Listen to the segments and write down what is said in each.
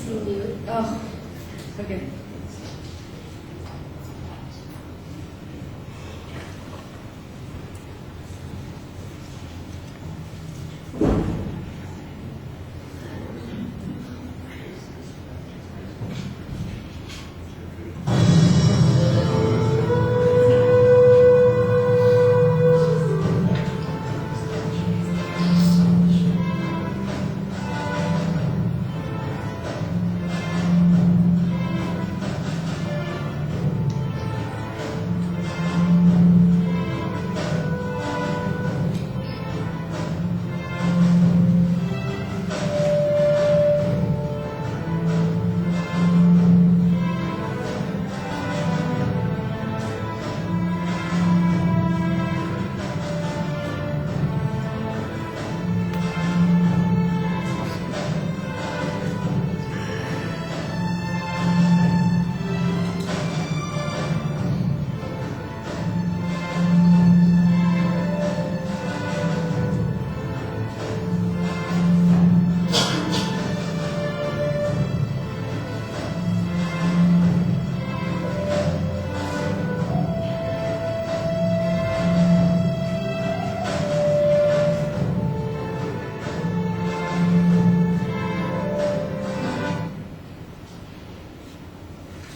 Can you do it? Oh, okay.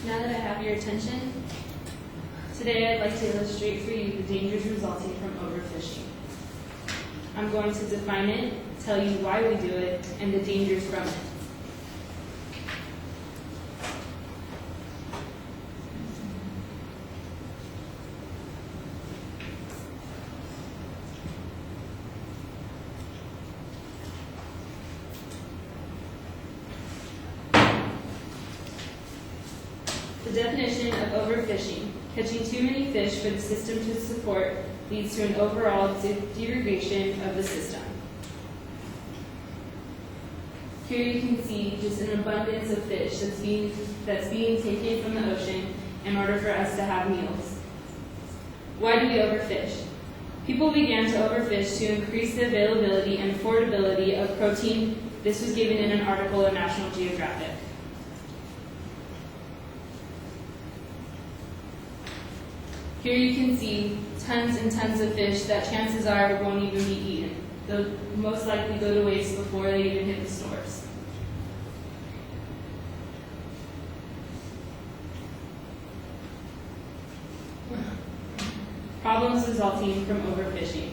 Now that I have your attention, today I'd like to illustrate for you the dangers resulting from overfishing. I'm going to define it, tell you why we do it, and the dangers from it. The definition of overfishing: catching too many fish for the system to support leads to an overall degradation of the system. Here you can see just an abundance of fish that's being taken from the ocean in order for us to have meals. Why do we overfish? People began to overfish to increase the availability and affordability of protein. This was given in an article in National Geographic. Here you can see tons and tons of fish that chances are won't even be eaten. They'll most likely go to waste before they even hit the stores. Problems resulting from overfishing.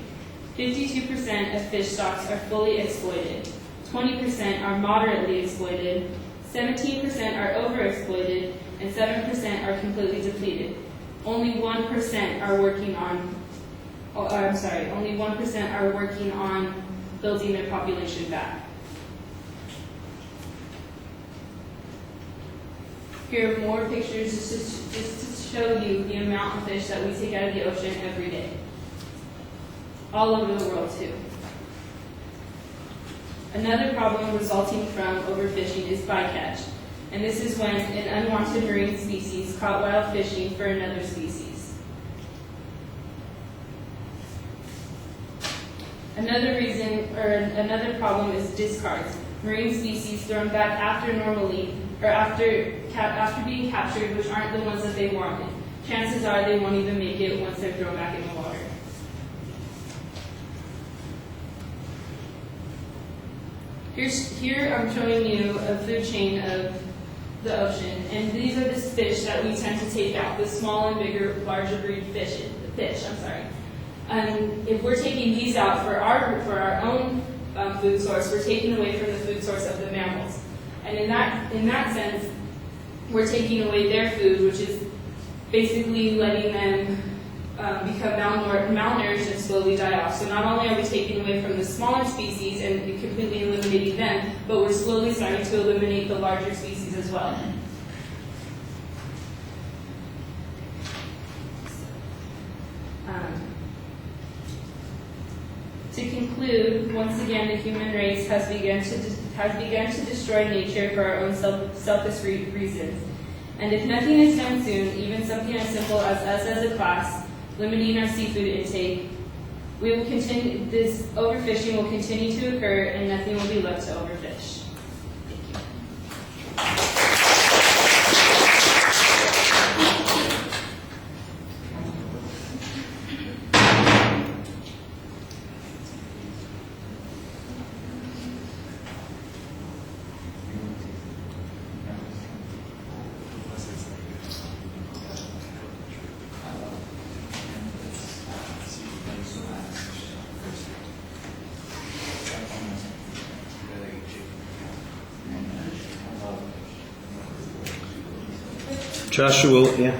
52% of fish stocks are fully exploited. 20% are moderately exploited. 17% are overexploited, and 7% are completely depleted. Only 1% are working on. Only 1% are working on building their population back. Here are more pictures just to show you the amount of fish that we take out of the ocean every day. All over the world too. Another problem resulting from overfishing is bycatch. And this is when an unwanted marine species caught while fishing for another species. Another problem is discards. Marine species thrown back after being captured, which aren't the ones that they wanted. Chances are they won't even make it once they're thrown back in the water. Here I'm showing you a food chain of the ocean, and these are the fish that we tend to take out, the small and bigger, larger breed fish. And if we're taking these out for our own food source, we're taking away from the food source of the mammals. And in that sense, we're taking away their food, which is basically letting them become malnourished and slowly die off. So not only are we taking away from the smaller species and completely eliminating them, but we're slowly starting to eliminate the larger species as well. To conclude, once again, the human race has begun to destroy nature for our own selfish reasons. And if nothing is done soon, even something as simple as us as a class limiting our seafood intake, this overfishing will continue to occur and nothing will be left to overfish. Thank you. Joshua, yeah.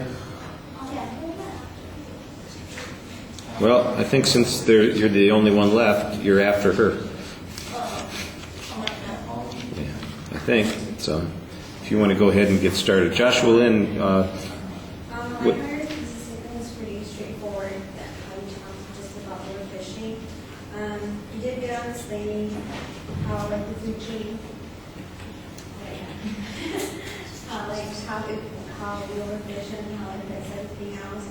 Well, I think since you're the only one left, you're after her. Yeah, I think. So if you want to go ahead and get started. Joshua Lynn, My part is pretty straightforward, that how you talked just about overfishing. You did get on this thing, how like the food chain, how the overfish and how it affects everything else.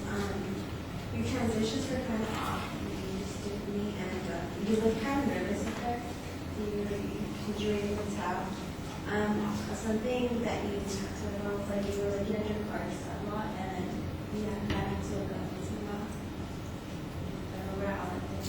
Your transitions were kind of off. You just did me, and you looked kind of nervous with her. Did you able to tell? Something that you talked about was like you were looking at your cards a lot, and you had to look up and see about. We're out like this.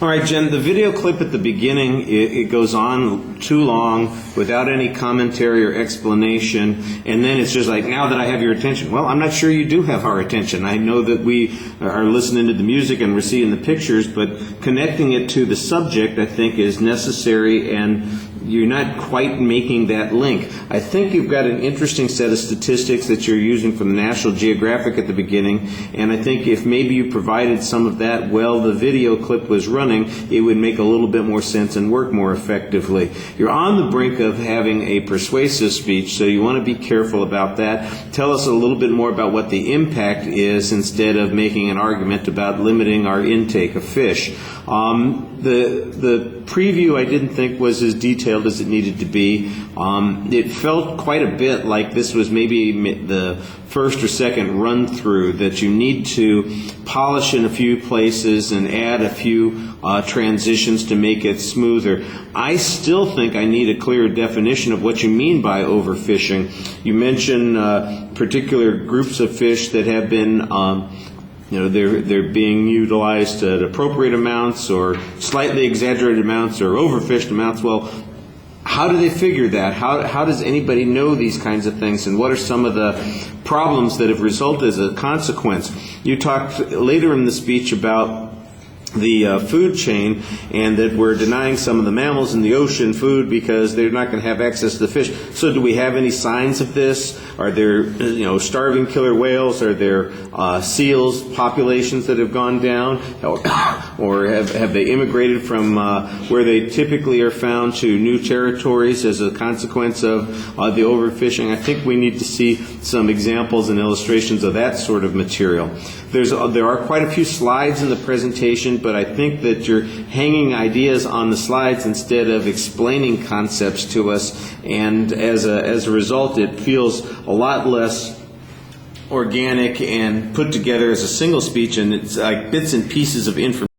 All right, Jen, the video clip at the beginning, it goes on too long without any commentary or explanation, and then it's just like, now that I have your attention. Well, I'm not sure you do have our attention. I know that we are listening to the music and we're seeing the pictures, but connecting it to the subject, I think, is necessary, and you're not quite making that link. I think you've got an interesting set of statistics that you're using from the National Geographic at the beginning, and I think if maybe you provided some of that while the video clip was running, it would make a little bit more sense and work more effectively. You're on the brink of having a persuasive speech, so you want to be careful about that. Tell us a little bit more about what the impact is instead of making an argument about limiting our intake of fish. The preview I didn't think was as detailed as it needed to be. It felt quite a bit like this was maybe the first or second run through, that you need to polish in a few places and add a few transitions to make it smoother. I still think I need a clearer definition of what you mean by overfishing. You mentioned particular groups of fish that have been they're being utilized at appropriate amounts or slightly exaggerated amounts or overfished amounts. Well, how do they figure that? How does anybody know these kinds of things? And what are some of the problems that have resulted as a consequence? You talked later in the speech about the food chain, and that we're denying some of the mammals in the ocean food because they're not going to have access to the fish. So do we have any signs of this? Are there starving killer whales? Are there seals populations that have gone down? Or have they immigrated from where they typically are found to new territories as a consequence of the overfishing? I think we need to see some examples and illustrations of that sort of material. There are quite a few slides in the presentation, but I think that you're hanging ideas on the slides instead of explaining concepts to us, and as a result, it feels a lot less organic and put together as a single speech, and it's like bits and pieces of information.